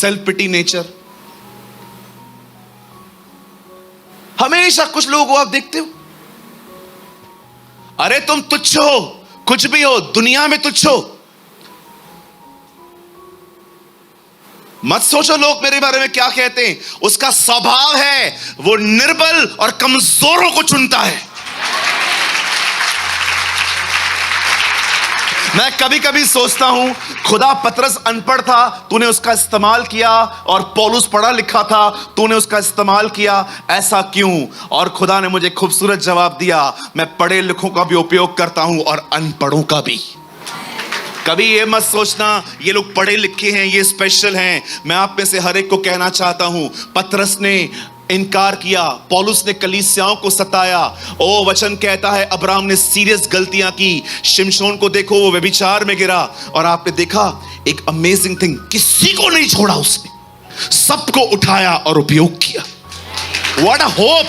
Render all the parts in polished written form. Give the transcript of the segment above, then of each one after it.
Self पिटी nature. हमेशा कुछ लोगों को आप देखते हो, अरे तुम तुच्छ हो, कुछ भी हो, दुनिया में तुच्छ हो। मत सोचो लोग मेरे बारे में क्या कहते हैं। उसका स्वभाव है वो निर्बल और कमजोरों को चुनता है। मैं कभी कभी सोचता हूं, खुदा पतरस अनपढ़ था, तूने उसका इस्तेमाल किया, और पौलुस पढ़ा लिखा था, तूने उसका इस्तेमाल किया, ऐसा क्यों? और खुदा ने मुझे खूबसूरत जवाब दिया, मैं पढ़े लिखों का भी उपयोग करता हूं और अनपढ़ों का भी। कभी ये मत सोचना ये लोग पढ़े लिखे हैं, ये स्पेशल हैं। मैं आप में से हर एक को कहना चाहता हूं, पतरस ने इनकार किया, पौलुस ने कलीसियाओं को सताया। ओ वचन कहता है अब्राहम ने सीरियस गलतियां की। शिमशोन को देखो, वो व्यभिचार में गिरा, और आपने देखा एक अमेजिंग थिंग, किसी को नहीं छोड़ा उसने, सबको उठाया और उपयोग किया। What a hope.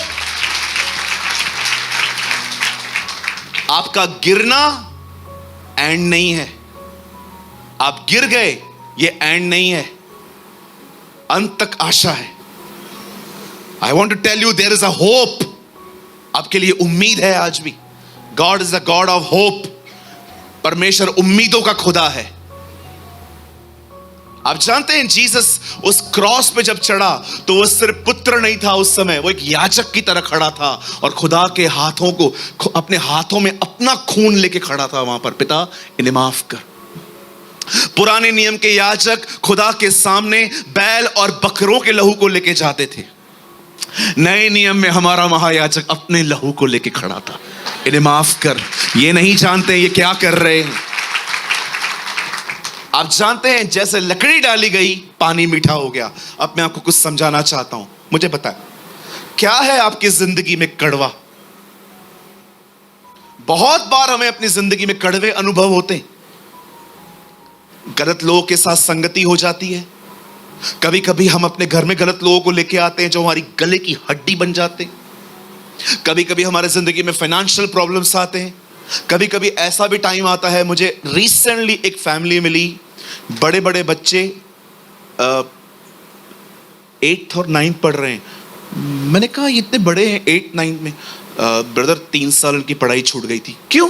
आपका गिरना एंड नहीं है। आप गिर गए, ये एंड नहीं है, अंत तक आशा है। I want to tell you there is a hope. आपके लिए उम्मीद है आज भी। God is a God of hope. परमेश्वर उम्मीदों का खुदा है। आप जानते हैं जीसस उस क्रॉस पे जब चढ़ा तो वो सिर्फ पुत्र नहीं था, उस समय वो एक याजक की तरह खड़ा था और खुदा के हाथों को अपने हाथों में अपना खून लेके खड़ा था वहां पर। पिता इन्हें माफ कर। पुराने नियम के याजक खुदा के सामने बैल और बकरों के लहू को लेके जाते थे। नए नियम में हमारा महायाजक अपने लहू को लेके खड़ा था। इन्हें माफ कर। ये नहीं जानते ये क्या कर रहे हैं। आप जानते हैं जैसे लकड़ी डाली गई पानी मीठा हो गया। अब मैं आपको कुछ समझाना चाहता हूं। मुझे बताएं क्या है आपकी जिंदगी में कड़वा? बहुत बार हमें अपनी जिंदगी में कड़वे अनुभव होते हैं। गलत लोगों के साथ संगति हो जाती है। कभी कभी हम अपने घर में गलत लोगों को लेके आते हैं जो हमारी गले की हड्डी बन जाते हैं। कभी कभी हमारे जिंदगी में फाइनेंशियल प्रॉब्लम्स आते हैं। कभी कभी ऐसा भी टाइम आता है, मुझे रिसेंटली एक फैमिली मिली, बड़े बड़े बच्चे 8th और 9th पढ़ रहे हैं। मैंने कहा ये इतने बड़े हैं 8th 9th में। ब्रदर 3 साल उनकी पढ़ाई छूट गई थी। क्यों?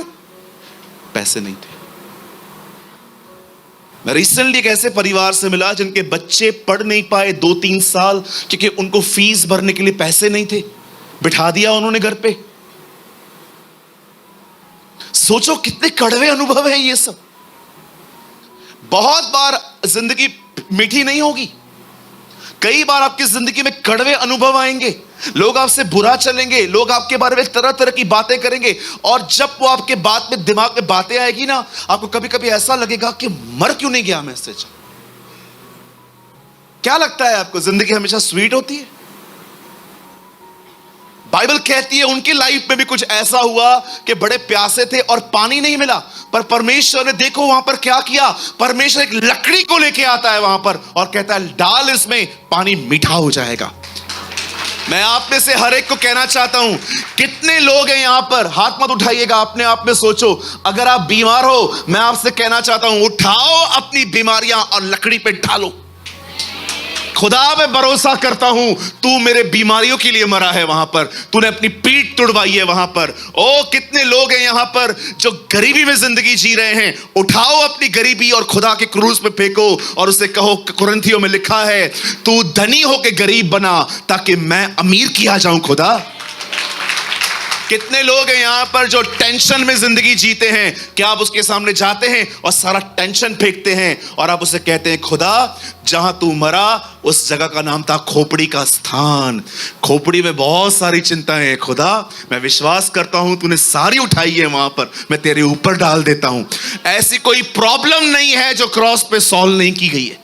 पैसे नहीं थे। मैं रिसेंटली एक ऐसे परिवार से मिला जिनके बच्चे पढ़ नहीं पाए 2-3 साल क्योंकि उनको फीस भरने के लिए पैसे नहीं थे। बिठा दिया उन्होंने घर पे। सोचो कितने कड़वे अनुभव है ये सब। बहुत बार जिंदगी मीठी नहीं होगी। कई बार आपकी जिंदगी में कड़वे अनुभव आएंगे। लोग आपसे बुरा चलेंगे, लोग आपके बारे में तरह तरह की बातें करेंगे, और जब वो आपके बात में दिमाग में बातें आएगी ना, आपको कभी कभी ऐसा लगेगा कि मर क्यों नहीं गया मैं इससे। क्या लगता है आपको जिंदगी हमेशा स्वीट होती है? बाइबल कहती है उनकी लाइफ में भी कुछ ऐसा हुआ कि बड़े प्यासे थे और पानी नहीं मिला, पर परमेश्वर ने देखो वहां पर क्या किया। परमेश्वर एक लकड़ी को लेके आता है वहां पर और कहता है डाल इसमें, पानी मीठा हो जाएगा। मैं आप में से हर एक को कहना चाहता हूं, कितने लोग हैं यहां पर, हाथ मत उठाइएगा, अपने आप में सोचो। अगर आप बीमार हो, मैं आपसे कहना चाहता हूं उठाओ अपनी बीमारियां और लकड़ी पे डालो। खुदा मैं भरोसा करता हूं तू मेरे बीमारियों के लिए मरा है, वहां पर तूने अपनी पीठ तुड़वाई है वहां पर। ओ कितने लोग हैं यहां पर जो गरीबी में जिंदगी जी रहे हैं। उठाओ अपनी गरीबी और खुदा के क्रूस पे फेंको और उसे कहो, कुरिन्थियों में लिखा है तू धनी होके गरीब बना ताकि मैं अमीर किया जाऊं खुदा। कितने लोग हैं यहां पर जो टेंशन में जिंदगी जीते हैं। क्या आप उसके सामने जाते हैं और सारा टेंशन फेंकते हैं और आप उसे कहते हैं खुदा जहां तू मरा उस जगह का नाम था खोपड़ी का स्थान। खोपड़ी में बहुत सारी चिंताएं हैं खुदा, मैं विश्वास करता हूं तूने सारी उठाई है वहां पर, मैं तेरे ऊपर डाल देता हूं। ऐसी कोई प्रॉब्लम नहीं है जो क्रॉस पे सॉल्व नहीं की गई है।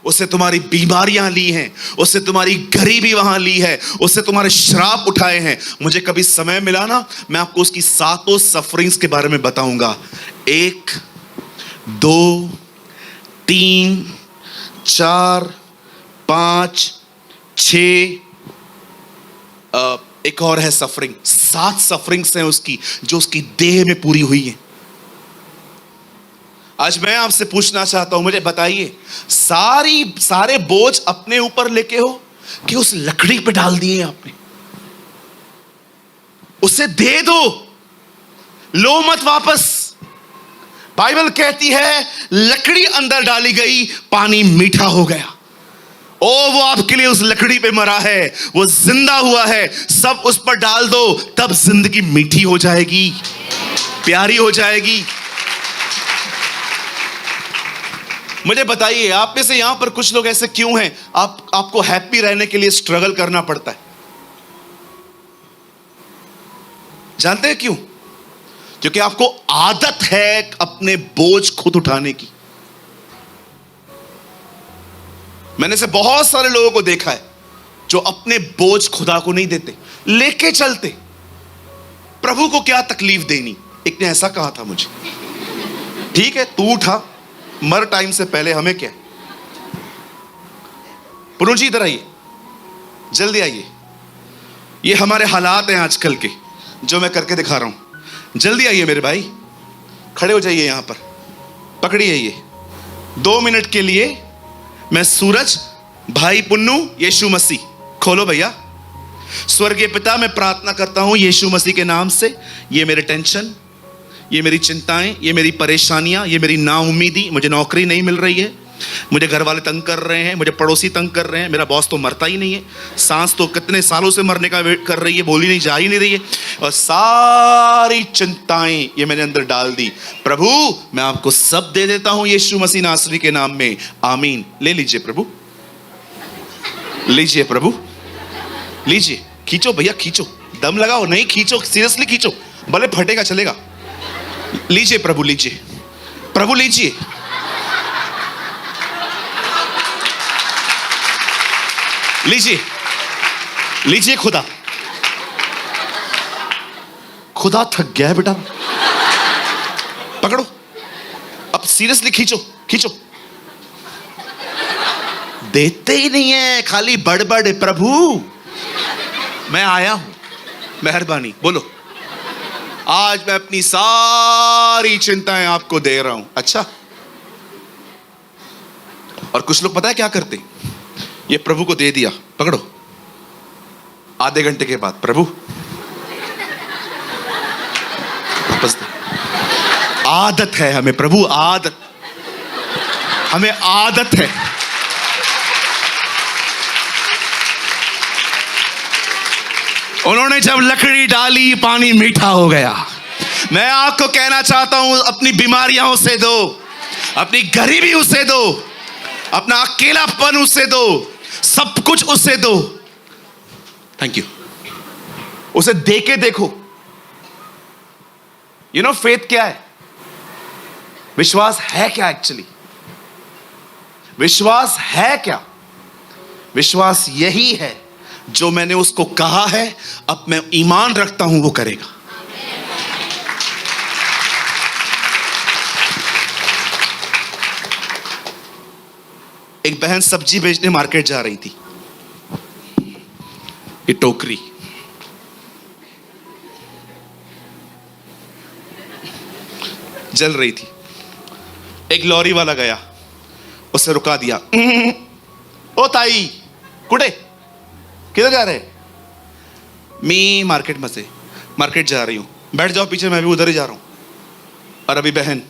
उससे तुम्हारी बीमारियां ली हैं, उससे तुम्हारी गरीबी वहां ली है, उससे तुम्हारे श्राप उठाए हैं। मुझे कभी समय मिला ना, मैं आपको उसकी 7 सफरिंग्स के बारे में बताऊंगा। 1 2 3 4 5 6 एक और है सफरिंग। 7 सफरिंग्स हैं उसकी जो उसकी देह में पूरी हुई है। आज मैं आपसे पूछना चाहता हूं, मुझे बताइए, सारे बोझ अपने ऊपर लेके हो कि उस लकड़ी पे डाल दिए आपने? उसे दे दो, लो मत वापस। बाइबल कहती है लकड़ी अंदर डाली गई, पानी मीठा हो गया। ओ, वो आपके लिए उस लकड़ी पे मरा है, वो जिंदा हुआ है। सब उस पर डाल दो, तब जिंदगी मीठी हो जाएगी, प्यारी हो जाएगी। मुझे बताइए, आप में से यहां पर कुछ लोग ऐसे क्यों हैं? आपको हैप्पी रहने के लिए स्ट्रगल करना पड़ता है। जानते हैं क्यों? क्योंकि आपको आदत है अपने बोझ खुद उठाने की। मैंने से बहुत सारे लोगों को देखा है जो अपने बोझ खुदा को नहीं देते, लेके चलते। प्रभु को क्या तकलीफ देनी? एक ने ऐसा कहा था मुझे, ठीक है तू उठा, मर टाइम से पहले, हमें क्या। पुनः जी इधर आइए, जल्दी आइए। ये हमारे हालात हैं आजकल के, जो मैं करके दिखा रहा हूं। जल्दी आइए मेरे भाई, खड़े हो जाइए यहां पर, पकड़िए ये 2 मिनट के लिए। मैं सूरज, भाई पुन्नू, यीशु मसीह, खोलो भैया। स्वर्गीय पिता, मैं प्रार्थना करता हूं यीशु मसीह के नाम से, ये मेरे टेंशन, ये मेरी चिंताएं, ये मेरी परेशानियां, ये मेरी नाउम्मीदी, मुझे नौकरी नहीं मिल रही है, मुझे घर वाले तंग कर रहे हैं, मुझे पड़ोसी तंग कर रहे हैं, मेरा बॉस तो मरता ही नहीं है, सांस तो कितने सालों से मरने का वेट कर रही है, बोली नहीं, जा ही नहीं रही है, और सारी चिंताएं ये मैंने अंदर डाल दी। प्रभु, मैं आपको सब दे देता हूं यीशु मसीह नासरी के नाम में, आमीन। ले लीजिए प्रभु, लीजिए प्रभु, लीजिए। खींचो भैया, खींचो, दम लगाओ, नहीं खींचो, सीरियसली खींचो, भले फटेगा चलेगा। लीजिए प्रभु, लीजिए प्रभु, लीजिए। लीजिए, लीजिए खुदा। खुदा थक गया है बेटा, पकड़ो अब, सीरियसली खींचो, खींचो। देते ही नहीं है, खाली बड़बड़। प्रभु मैं आया हूं, मेहरबानी बोलो। आज मैं अपनी सारी चिंताएं आपको दे रहा हूं। अच्छा, और कुछ लोग पता है क्या करते? ये प्रभु को दे दिया, पकड़ो, आधे घंटे के बाद प्रभु वापस दे। आदत है हमें प्रभु, आदत, हमें आदत है। उन्होंने जब लकड़ी डाली, पानी मीठा हो गया। मैं आपको कहना चाहता हूं, अपनी बीमारियां उसे दो, अपनी गरीबी उसे दो, अपना अकेलापन उसे दो, सब कुछ उसे दो। Thank you. उसे दे के देखो। यू नो फेथ क्या है? विश्वास है क्या? एक्चुअली विश्वास है क्या? विश्वास यही है, जो मैंने उसको कहा है, अब मैं ईमान रखता हूं वो करेगा। एक बहन सब्जी बेचने मार्केट जा रही थी, ये टोकरी, जल रही थी। एक लॉरी वाला गया, उसे रुका दिया। ओ ताई, कुड़े किधर जा रहे? मैं मार्केट में से मार्केट जा रही हूं, बैठ जाओ पीछे, मैं भी उधर ही जा रहा हूं। और अभी बहन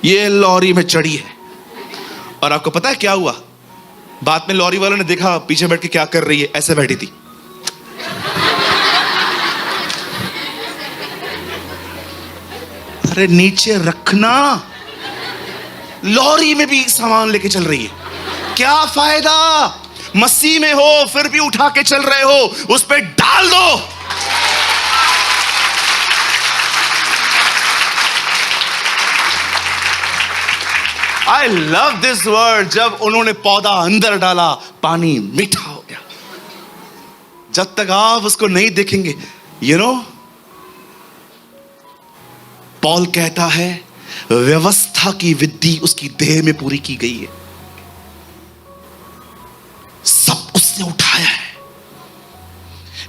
ये लॉरी में चढ़ी है, और आपको पता है क्या हुआ? बाद में लॉरी वालों ने देखा पीछे बैठ के क्या कर रही है, ऐसे बैठी थी। अरे नीचे रखना, लॉरी में भी सामान लेके चल रही है, क्या फायदा? मसीह में हो फिर भी उठा के चल रहे हो, उस पे डाल दो। I love this word. जब उन्होंने पौधा अंदर डाला, पानी मीठा हो गया। जब तक आप उसको नहीं देखेंगे, यू नो, पॉल कहता है व्यवस्था की विधि उसकी देह में पूरी की गई है, सब उसने उठाया है।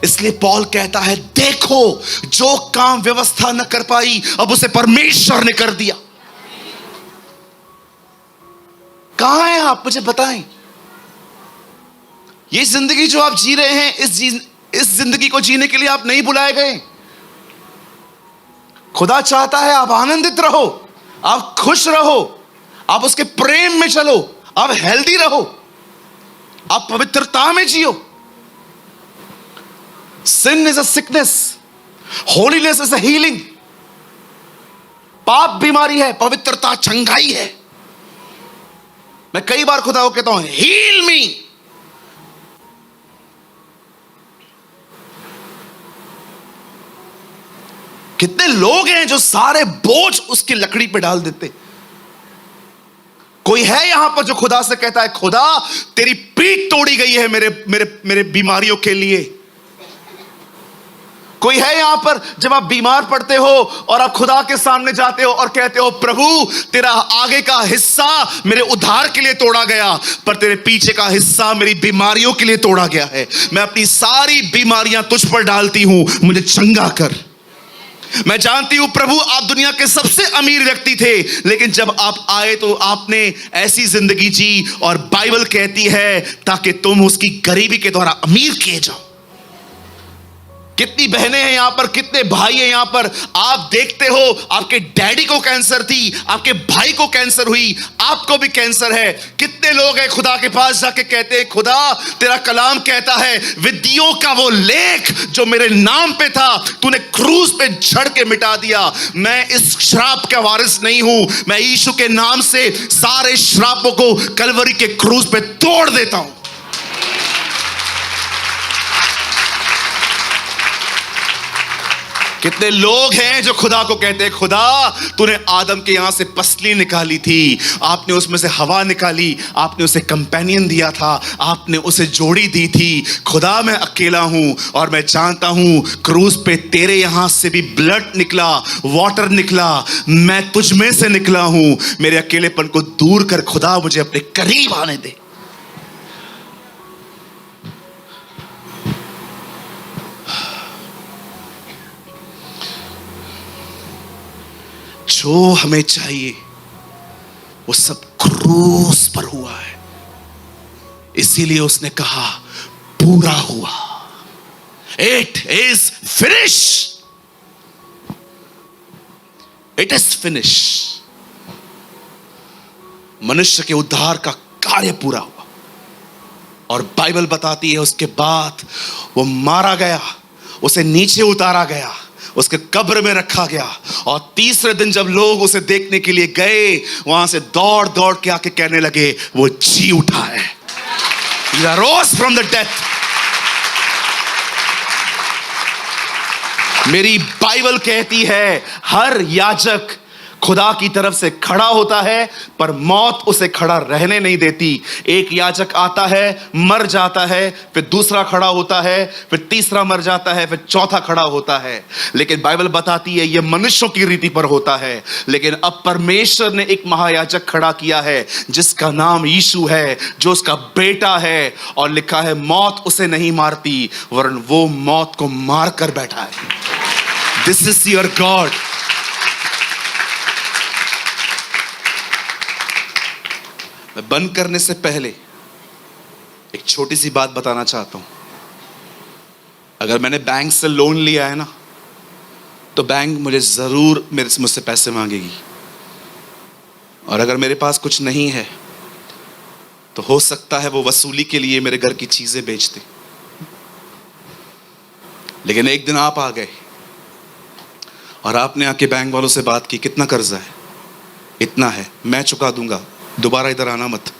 इसलिए पौल कहता है, देखो जो काम व्यवस्था न कर पाई, अब उसे परमेश्वर ने कर दिया। कहां हैं आप, मुझे बताएं। ये जिंदगी जो आप जी रहे हैं, इस जिंदगी को जीने के लिए आप नहीं बुलाए गए। खुदा चाहता है आप आनंदित रहो, आप खुश रहो, आप उसके प्रेम में चलो, आप हेल्दी रहो, आप पवित्रता में जियो। Sin is a sickness, holiness is a healing. पाप बीमारी है, पवित्रता चंगाई है। मैं कई बार खुदा को कहता हूं, हील मी। कितने लोग हैं जो सारे बोझ उसकी लकड़ी पे डाल देते। कोई है यहां पर जो खुदा से कहता है, खुदा तेरी पीठ तोड़ी गई है मेरे मेरे मेरे बीमारियों के लिए। कोई है यहां पर, जब आप बीमार पड़ते हो और आप खुदा के सामने जाते हो और कहते हो, प्रभु तेरा आगे का हिस्सा मेरे उद्धार के लिए तोड़ा गया, पर तेरे पीछे का हिस्सा मेरी बीमारियों के लिए तोड़ा गया है। मैं अपनी सारी बीमारियां तुझ पर डालती हूं, मुझे चंगा कर। मैं जानती हूं प्रभु आप दुनिया के सबसे अमीर व्यक्ति थे, लेकिन जब आप आए तो आपने ऐसी जिंदगी जी, और बाइबल कहती है ताकि तुम उसकी गरीबी के द्वारा अमीर किए जाओ। कितनी बहनें हैं यहां पर, कितने भाई हैं यहां पर, आप देखते हो आपके डैडी को कैंसर थी, आपके भाई को कैंसर हुई, आपको भी कैंसर है। कितने लोग हैं खुदा के पास जाके कहते हैं, खुदा तेरा कलाम कहता है विधियों का वो लेख जो मेरे नाम पे था तूने क्रूस पे झड़ के मिटा दिया। मैं इस श्राप का वारिस नहीं हूं, मैं यीशु के नाम से सारे श्रापों को कलवरी के क्रूस पे तोड़ देता हूं। कितने लोग हैं जो खुदा को कहते हैं, खुदा तूने आदम के यहां से पसली निकाली थी, आपने उसमें से हवा निकाली, आपने उसे कंपेनियन दिया था, आपने उसे जोड़ी दी थी। खुदा मैं अकेला हूं और मैं जानता हूं क्रूस पे तेरे यहां से भी ब्लड निकला, वाटर निकला, मैं तुझ में से निकला हूं। मेरे अकेलेपन को दूर कर खुदा, मुझे अपने करीब आने दे। जो हमें चाहिए वो सब क्रूस पर हुआ है, इसीलिए उसने कहा पूरा हुआ। It is finish, it is finish. मनुष्य के उद्धार का कार्य पूरा हुआ। और बाइबल बताती है उसके बाद वो मारा गया, उसे नीचे उतारा गया, उसके कब्र में रखा गया, और तीसरे दिन जब लोग उसे देखने के लिए गए, वहां से दौड़ दौड़ के आके कहने लगे वो जी उठा है। He arose from the death। मेरी बाइबल कहती है हर याजक खुदा की तरफ से खड़ा होता है, पर मौत उसे खड़ा रहने नहीं देती। एक याजक आता है, मर जाता है, फिर दूसरा खड़ा होता है, फिर तीसरा मर जाता है, फिर चौथा खड़ा होता है। लेकिन बाइबल बताती है यह मनुष्यों की रीति पर होता है, लेकिन अब परमेश्वर ने एक महायाजक खड़ा किया है जिसका नाम यीशु है, जो उसका बेटा है, और लिखा है मौत उसे नहीं मारती, वरन वो मौत को मार कर बैठा है। This is your God. मैं बंद करने से पहले एक छोटी सी बात बताना चाहता हूं। अगर मैंने बैंक से लोन लिया है ना, तो बैंक मुझे जरूर मुझसे पैसे मांगेगी, और अगर मेरे पास कुछ नहीं है तो हो सकता है वो वसूली के लिए मेरे घर की चीजें बेच दे। लेकिन एक दिन आप आ गए और आपने आके बैंक वालों से बात की, कितना कर्जा है? इतना है, मैं चुका दूंगा, दोबारा इधर आना मत।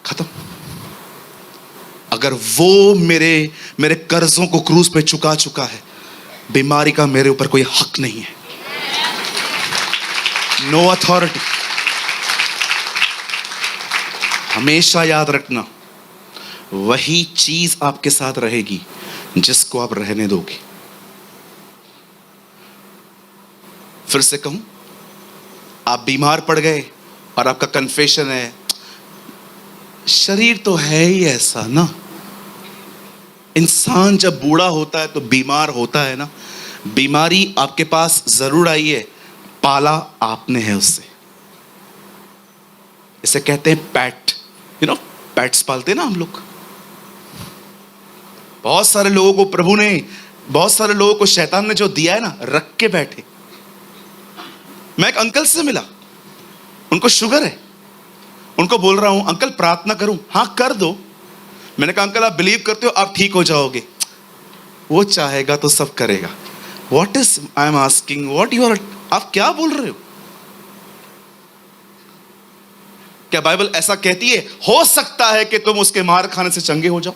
खत्म। अगर वो मेरे कर्जों को क्रूस पे चुका चुका है, बीमारी का मेरे ऊपर कोई हक नहीं है। No authority. हमेशा याद रखना, वही चीज आपके साथ रहेगी जिसको आप रहने दोगे। फिर से कहूं, आप बीमार पड़ गए और आपका कन्फेशन है, शरीर तो है ही ऐसा ना, इंसान जब बूढ़ा होता है तो बीमार होता है ना, बीमारी आपके पास जरूर आई है, पाला आपने है उससे। इसे कहते हैं पैट, पैट्स पालते ना हम लोग। बहुत सारे लोगों को प्रभु ने, बहुत सारे लोगों को शैतान ने जो दिया है ना, रख के बैठे। मैं एक अंकल से मिला, उनको शुगर है, उनको बोल रहा हूं अंकल प्रार्थना करूं? हाँ कर दो। मैंने कहा अंकल आप बिलीव करते हो आप ठीक हो जाओगे? वो चाहेगा तो सब करेगा। What is I am asking what you are, आप क्या बोल रहे हो? क्या बाइबल ऐसा कहती है? हो सकता है कि तुम उसके मार खाने से चंगे हो जाओ,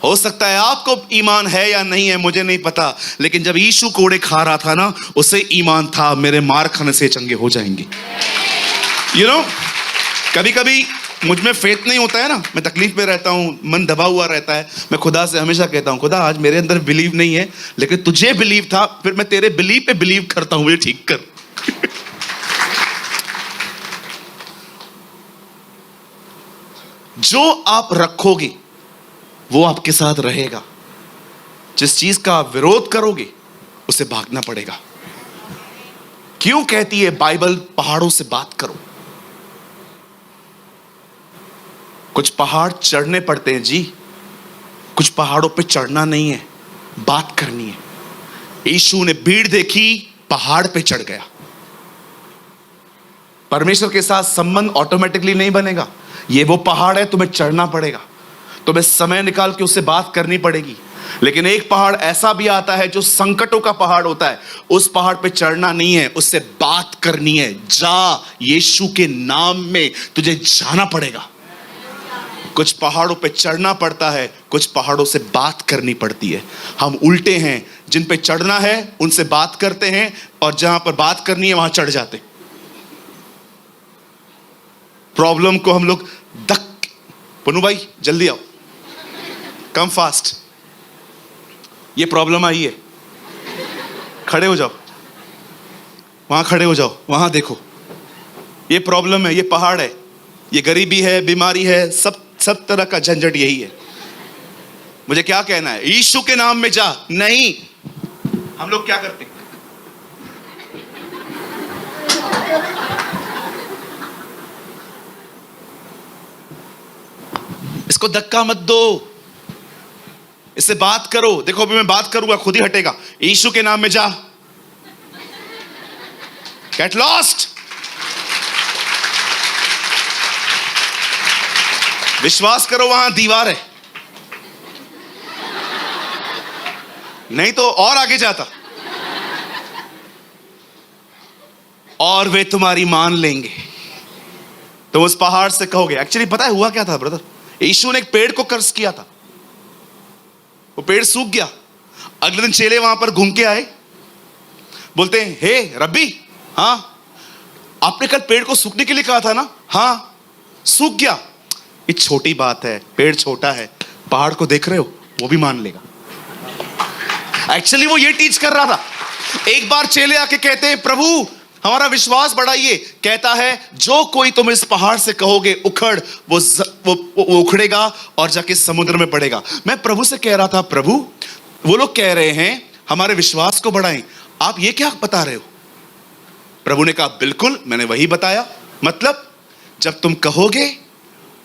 हो सकता है। आपको ईमान है या नहीं है मुझे नहीं पता, लेकिन जब यीशु कोड़े खा रहा था ना, उसे ईमान था मेरे मार खाने से चंगे हो जाएंगे। कभी कभी मुझ में फेथ नहीं होता है ना, मैं तकलीफ में रहता हूं, मन दबा हुआ रहता है। मैं खुदा से हमेशा कहता हूं खुदा आज मेरे अंदर बिलीव नहीं है, लेकिन तुझे बिलीव था, फिर मैं तेरे बिलीव पे बिलीव करता हूं, मुझे ठीक कर। जो आप रखोगे वो आपके साथ रहेगा। जिस चीज का आप विरोध करोगे उसे भागना पड़ेगा। क्यों कहती है बाइबल पहाड़ों से बात करो? कुछ पहाड़ चढ़ने पड़ते हैं जी, कुछ पहाड़ों पे चढ़ना नहीं है, बात करनी है। यीशु ने भीड़ देखी, पहाड़ पे चढ़ गया। परमेश्वर के साथ संबंध ऑटोमेटिकली नहीं बनेगा, ये वो पहाड़ है, तुम्हें चढ़ना पड़ेगा, तुम्हें समय निकाल के उससे बात करनी पड़ेगी। लेकिन एक पहाड़ ऐसा भी आता है जो संकटों का पहाड़ होता है, उस पहाड़ पे चढ़ना नहीं है, उससे बात करनी है। जा, यीशु के नाम में तुझे जाना पड़ेगा। कुछ पहाड़ों पे चढ़ना पड़ता है, कुछ पहाड़ों से बात करनी पड़ती है। हम उल्टे हैं, जिन पे चढ़ना है उनसे बात करते हैं, और जहां पर बात करनी है वहां चढ़ जाते। प्रॉब्लम को हम लोग पन्नू भाई जल्दी आओ, कम फास्ट, ये प्रॉब्लम आई है, खड़े हो जाओ, वहां खड़े हो जाओ, वहां देखो, ये प्रॉब्लम है, ये पहाड़ है, ये गरीबी है, बीमारी है, सब तरह का झंझट यही है। मुझे क्या कहना है? यीशु के नाम में जा। नहीं, हम लोग क्या करते? इसको धक्का मत दो, इससे बात करो। देखो अभी मैं बात करूंगा, खुद ही हटेगा। यीशु के नाम में जा, गेट लॉस्ट। विश्वास करो वहां दीवार है, नहीं तो और आगे जाता, और वे तुम्हारी मान लेंगे। तुम उस पहाड़ से कहोगे। एक्चुअली पता है हुआ क्या था ब्रदर? यीशु ने एक पेड़ को कर्ज किया था, वो पेड़ सूख गया। अगले दिन चेले वहां पर घूम के आए, बोलते हैं हे रब्बी, हाँ आपने कल पेड़ को सूखने के लिए कहा था ना? हाँ सूख गया। ये छोटी बात है, पेड़ छोटा है, पहाड़ को देख रहे हो, वो भी मान लेगा। एक्चुअली वो ये टीच कर रहा था। एक बार चेले आके कहते हैं प्रभु हमारा विश्वास बढ़ाइए। कहता है जो कोई तुम इस पहाड़ से कहोगे उखड़, वो उखड़ेगा और जाके समुद्र में पड़ेगा। मैं प्रभु से कह रहा था प्रभु वो लोग कह रहे हैं हमारे विश्वास को बढ़ाएं, आप ये क्या बता रहे हो? प्रभु ने कहा बिल्कुल मैंने वही बताया। मतलब जब तुम कहोगे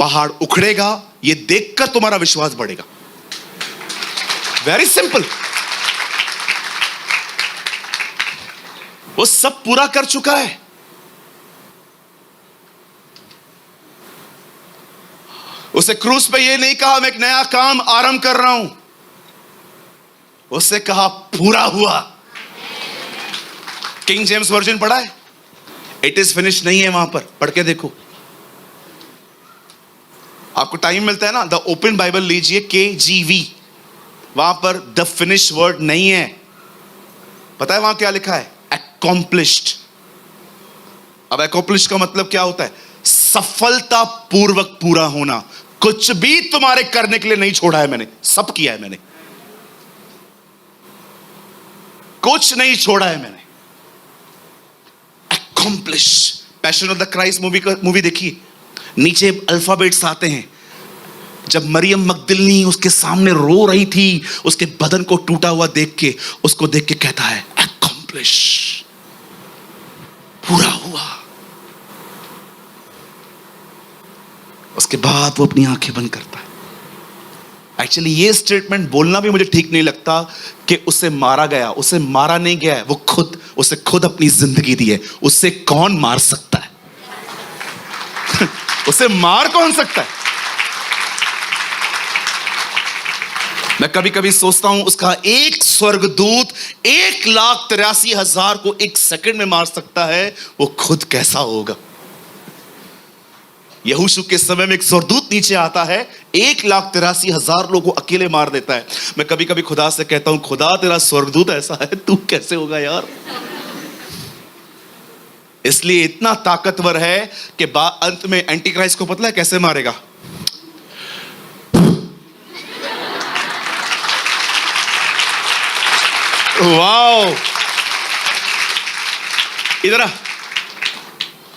पहाड़ उखड़ेगा, ये देखकर तुम्हारा विश्वास बढ़ेगा। Very simple. वो सब पूरा कर चुका है। उसे क्रूस पे ये नहीं कहा मैं एक नया काम आरंभ कर रहा हूं, उससे कहा पूरा हुआ। किंग जेम्स वर्जन पढ़ा है? इट इज फिनिश नहीं है वहां पर, पढ़ के देखो। आपको टाइम मिलता है ना, द ओपन बाइबल लीजिए, KGV, वहां पर द फिनिश वर्ड नहीं है। पता है वहां क्या लिखा है? accomplished। अब accomplished का मतलब क्या होता है? सफलता पूर्वक पूरा होना। कुछ भी तुम्हारे करने के लिए नहीं छोड़ा है मैंने, सब किया है मैंने, कुछ नहीं छोड़ा है मैंने। accomplished। Passion of the Christ movie देखिए, नीचे अल्फाबेट्स आते हैं, जब मरियम मगदलिनी उसके सामने रो रही थी, उसके बदन को टूटा हुआ देख के, उसको देख के कहता है अकम्प्लिश, पूरा हुआ। उसके बाद वो अपनी आंखें बंद करता है। एक्चुअली ये स्टेटमेंट बोलना भी मुझे ठीक नहीं लगता कि उसे मारा गया। उसे मारा नहीं गया है, वो उसे खुद अपनी जिंदगी दी है। उससे कौन मार सकता है? उसे मार कौन सकता है? मैं कभी कभी सोचता हूं उसका एक स्वर्गदूत 1,83,000 को 1 सेकंड में मार सकता है, वो खुद कैसा होगा। यहोशू के समय में एक स्वर्गदूत नीचे आता है, 1,83,000 लोगों को अकेले मार देता है। मैं कभी कभी खुदा से कहता हूं, खुदा तेरा स्वर्गदूत ऐसा है, तू कैसे होगा यार। इसलिए इतना ताकतवर है कि अंत में एंटी क्राइस्ट को पता है कैसे मारेगा। वाओ, इधर आ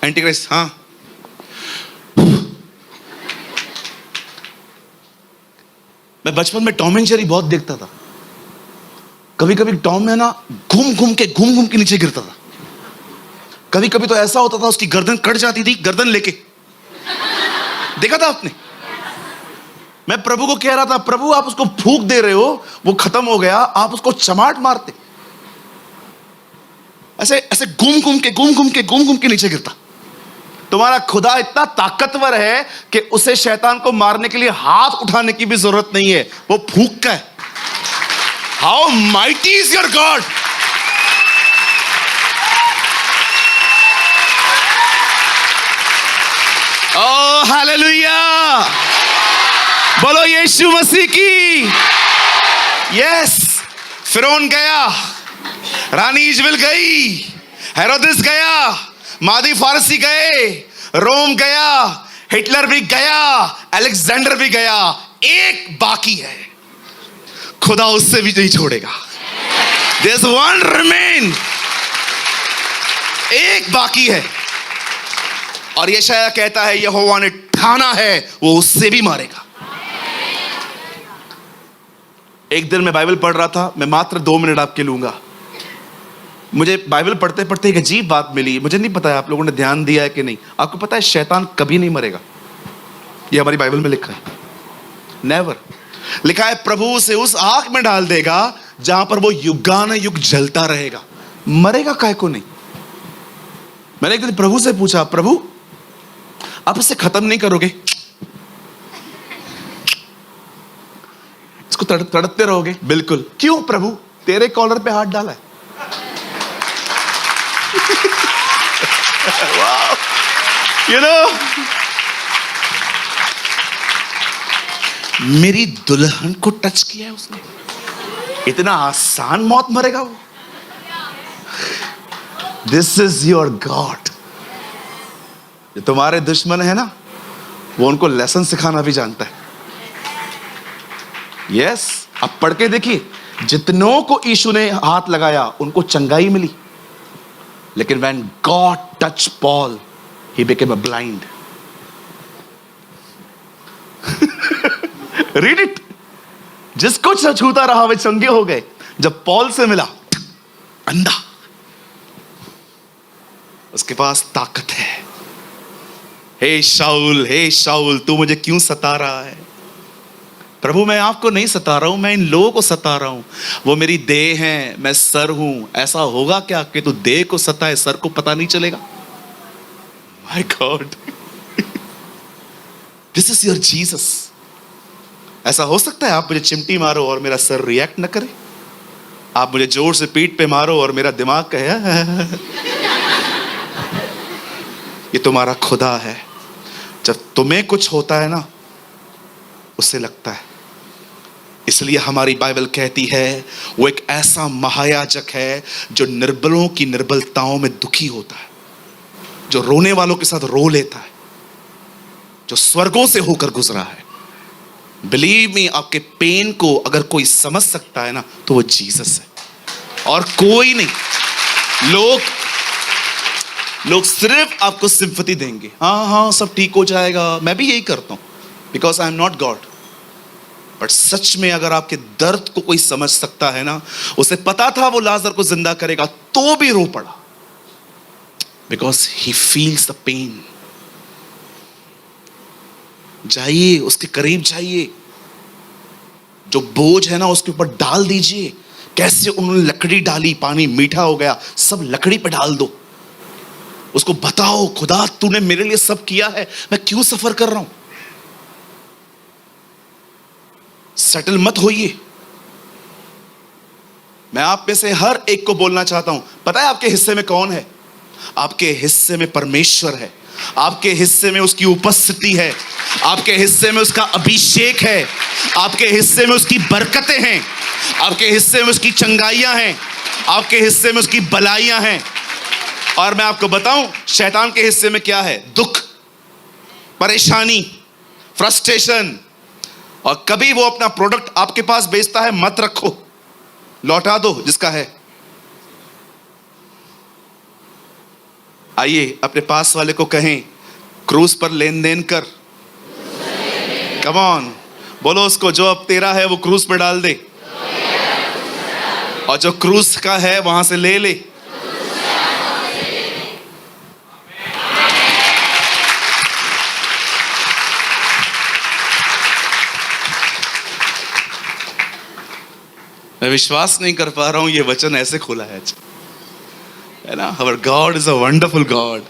एंटी क्राइस्ट। हाँ, मैं बचपन में टॉम एंड जेरी बहुत देखता था। कभी कभी टॉम में ना घूम घूम के नीचे गिरता था। कभी कभी तो ऐसा होता था उसकी गर्दन कट जाती थी, गर्दन लेके। देखा था आपने? मैं प्रभु को कह रहा था, प्रभु आप उसको फूंक दे रहे हो, वो खत्म हो गया, आप उसको चमाट मारते। ऐसे ऐसे घूम घूम के नीचे गिरता। तुम्हारा खुदा इतना ताकतवर है कि उसे शैतान को मारने के लिए हाथ उठाने की भी जरूरत नहीं है, वो फूंक का है। How mighty is your God. Oh hallelujah, बोलो यीशु मसीह की। यस, फिरौन गया, रानी इजबेल गई, हेरोदेस गया, मादी फारसी गए, रोम गया, हिटलर भी गया, अलेक्जेंडर भी गया, एक बाकी है। खुदा उससे भी नहीं छोड़ेगा। There's one remain, एक बाकी है। और यशायाह कहता है यहोवा ने ठाना है, वो उससे भी मारेगा। एक दिन मैं बाइबल पढ़ रहा था, मैं मात्र 2 मिनट आपके लूंगा। मुझे बाइबल पढ़ते पढ़ते एक अजीब बात मिली। मुझे नहीं पता है आप लोगों ने ध्यान दिया है कि नहीं। आपको पता है शैतान कभी नहीं मरेगा, ये हमारी बाइबल में लिखा है। नेवर। लिखा है प्रभु उसे उस आग में डाल देगा जहां पर वो युगानुयुग जलता रहेगा। मरेगा काहे को नहीं। मैंने एक दिन प्रभु से पूछा, प्रभु आप इसे खत्म नहीं करोगे? इसको तड़पते रहोगे? बिल्कुल। क्यों प्रभु? तेरे कॉलर पे हाथ डाला है। Wow. You know, मेरी दुल्हन को टच किया है उसने। इतना आसान मौत मरेगा वो? This is your God. जो तुम्हारे दुश्मन है ना, वो उनको लेसन सिखाना भी जानता है। यस, अब पढ़ के देखिए, जितनों को यीशु ने हाथ लगाया उनको चंगाई मिली, लेकिन when God touched Paul, he became a blind. Read it. जिसको छूता रहा वे चंगे हो गए। जब पॉल से मिला, अंधा। उसके पास ताकत है। हे शाऊल तू मुझे क्यों सता रहा है? प्रभु मैं आपको नहीं सता रहा हूं, मैं इन लोगों को सता रहा हूं। वो मेरी देह है, मैं सर हूं। ऐसा होगा क्या कि तू देह को सताए, सर को पता नहीं चलेगा? My God, this is your Jesus. ऐसा हो सकता है आप मुझे चिमटी मारो और मेरा सर रिएक्ट न करे? आप मुझे जोर से पीठ पे मारो और मेरा दिमाग कहे? ये तुम्हारा खुदा है। जब तुम्हें कुछ होता है ना, उससे लगता है। इसलिए हमारी बाइबल कहती है वो एक ऐसा महायाजक है जो निर्बलों की निर्बलताओं में दुखी होता है, जो रोने वालों के साथ रो लेता है, जो स्वर्गों से होकर गुजरा है। बिलीव मी, आपके पेन को अगर कोई समझ सकता है ना, तो वो जीसस है और कोई नहीं। लोग सिर्फ आपको सिंपैथी देंगे, हाँ सब ठीक हो जाएगा। मैं भी यही करता हूं, because I am not God. But सच में अगर आपके दर्द को कोई समझ सकता है ना, उसे पता था वो लाजर को जिंदा करेगा तो भी रो पड़ा, because he feels the pain. जाइए, उसके करीब जाइए, जो बोझ है ना उसके ऊपर डाल दीजिए। कैसे उन्होंने लकड़ी डाली, पानी मीठा हो गया, सब लकड़ी पे डाल दो। उसको बताओ, खुदा तूने मेरे लिए सब किया है, मैं क्यों सफर कर रहा हूं। सेटल मत होइए। मैं आप में से हर एक को बोलना चाहता हूं, पता है आपके हिस्से में कौन है? आपके हिस्से में परमेश्वर है, आपके हिस्से में उसकी उपस्थिति है, आपके हिस्से में उसका अभिषेक है, आपके हिस्से में उसकी बरकतें हैं, आपके हिस्से में उसकी चंगाइयां हैं, आपके हिस्से में उसकी भलाइयां हैं। और मैं आपको बताऊं, शैतान के हिस्से में क्या है? दुख, परेशानी, फ्रस्ट्रेशन। और कभी वो अपना प्रोडक्ट आपके पास बेचता है, मत रखो, लौटा दो जिसका है। आइए अपने पास वाले को कहें, क्रूस पर लेन देन कर। कम ऑन, बोलो उसको, जो अब तेरा है वो क्रूस पर डाल दे, और जो क्रूस का है वहां से ले ले। मैं विश्वास नहीं कर पा रहा हूं, ये वचन ऐसे खुला है ना। Our God is a wonderful God।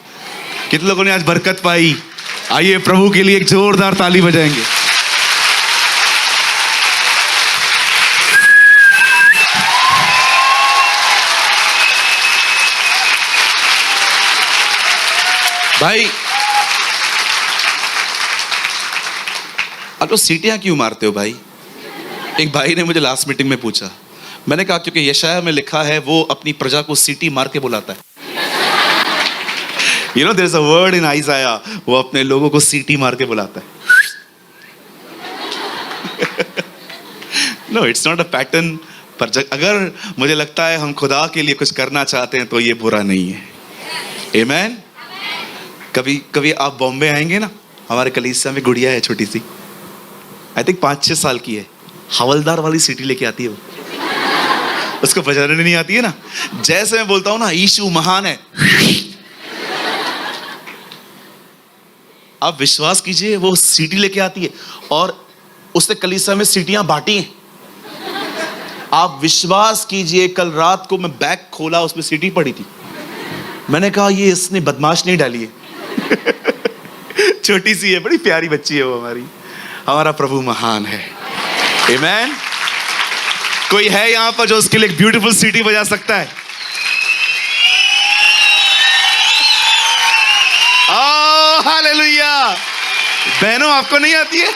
कितने लोगों ने आज बरकत पाई? आइए प्रभु के लिए एक जोरदार ताली बजाएंगे। भाई, आप तो सीटियां क्यों मारते हो भाई? एक भाई ने मुझे लास्ट मीटिंग में पूछा। मैंने कहा क्योंकि यशाया में लिखा है वो अपनी प्रजा को सीटी मार के बुलाता है। You know, there's a word in Isaiah, वो अपने लोगों को सीटी मार के बुलाता है। No, it's not a pattern। पर अगर मुझे लगता है हम खुदा के लिए कुछ करना चाहते हैं तो ये बुरा नहीं है। Amen। कभी कभी आप बॉम्बे आएंगे ना, हमारे कलीसिया में गुड़िया है छोटी सी, आई थिंक 5-6 साल की है, हवलदार वाली सीटी लेके आती है वो। उसको बजाने नहीं आती है ना। जैसे मैं बोलता हूं ना यीशु महान है, आप विश्वास कीजिए वो सीटी लेके आती है। और उसने कलीसिया में सीटियां बांटी हैं। आप विश्वास कीजिए, कल रात को मैं बैग खोला, उसमें सीटी पड़ी थी। मैंने कहा ये इसने बदमाश नहीं डाली है। छोटी सी है, बड़ी प्यारी बच्ची है वो हमारी। हमारा प्रभु महान है। आमीन। कोई है यहां पर जो उसके लिए एक ब्यूटीफुल सीटी बजा सकता है? Oh hallelujah. बहनों, आपको नहीं आती है?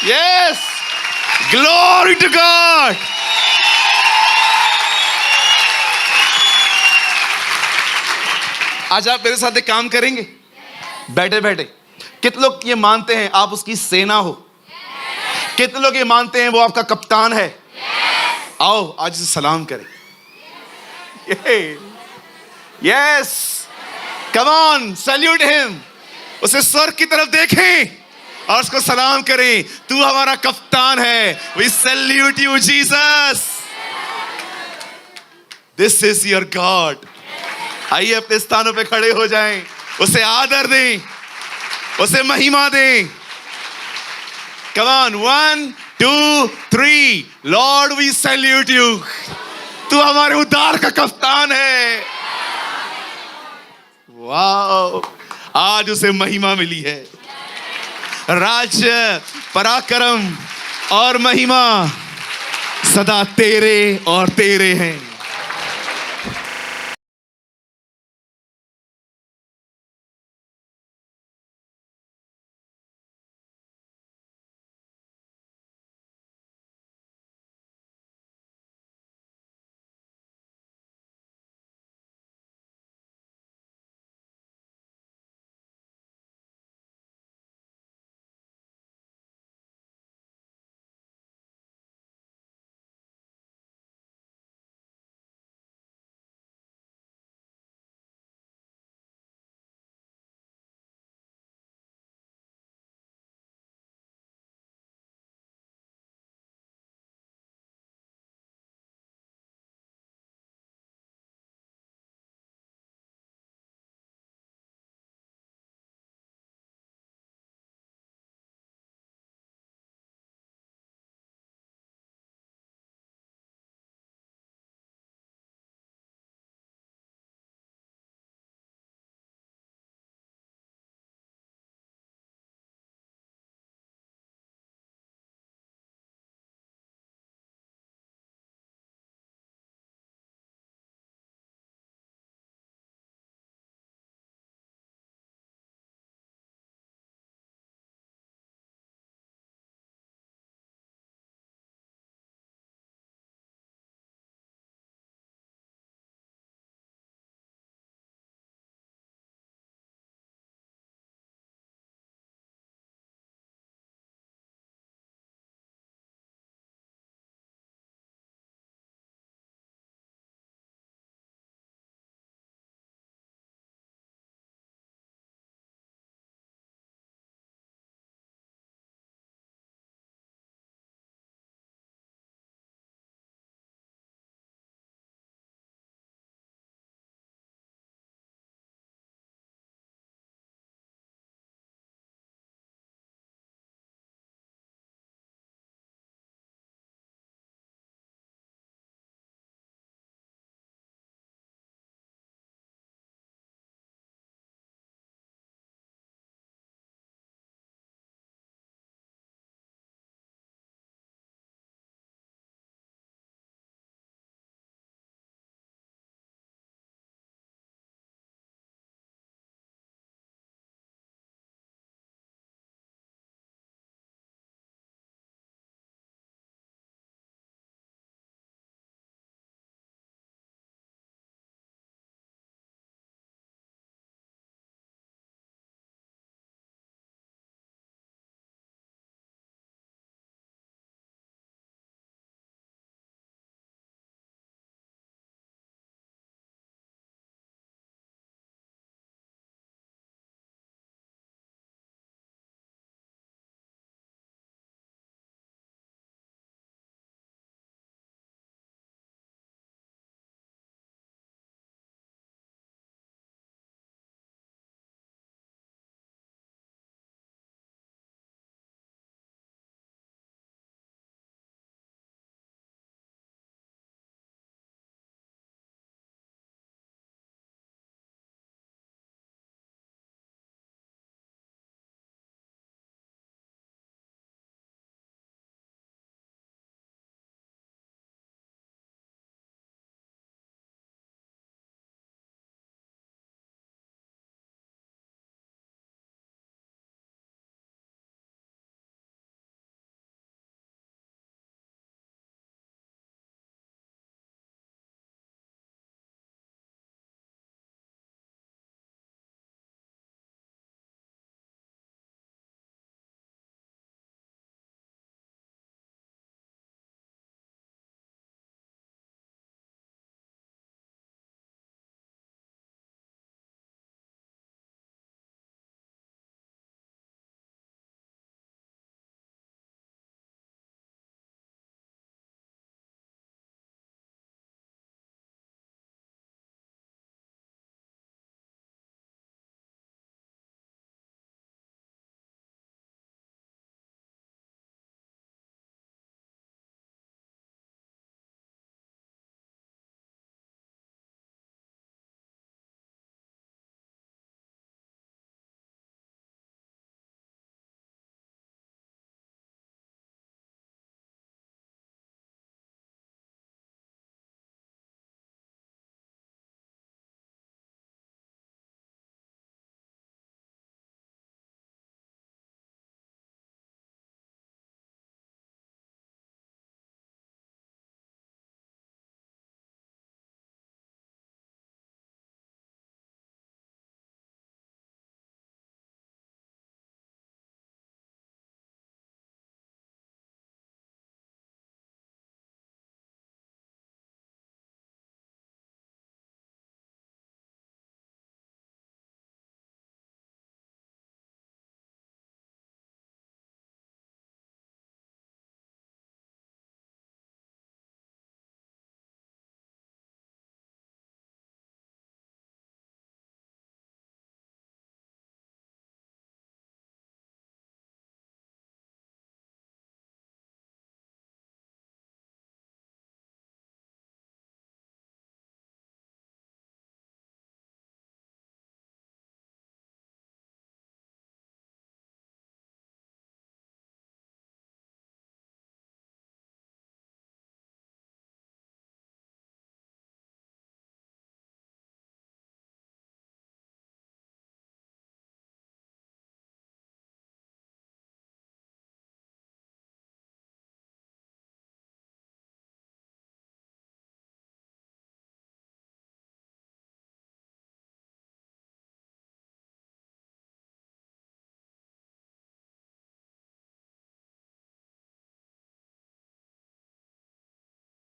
Yes, glory to God. आज आप मेरे साथ एक काम करेंगे बैठे बैठे। कितने लोग ये मानते हैं आप उसकी सेना हो? कितने लोग ये मानते हैं वो आपका कप्तान है? आओ आज से सलाम करें। Yes, come on, salute him. उसे स्वर्ग की तरफ देखें और उसको सलाम करें, तू हमारा कप्तान है। We salute you Jesus, this is your God. आइए अपने स्थानों पे खड़े हो जाएं, उसे आदर दें, उसे महिमा दें। Come on, 1, 2, 3, Lord we salute you। तू हमारे उद्धार का कप्तान है। वाओ, आज उसे महिमा मिली है। राज्य, पराक्रम और महिमा सदा तेरे और तेरे हैं।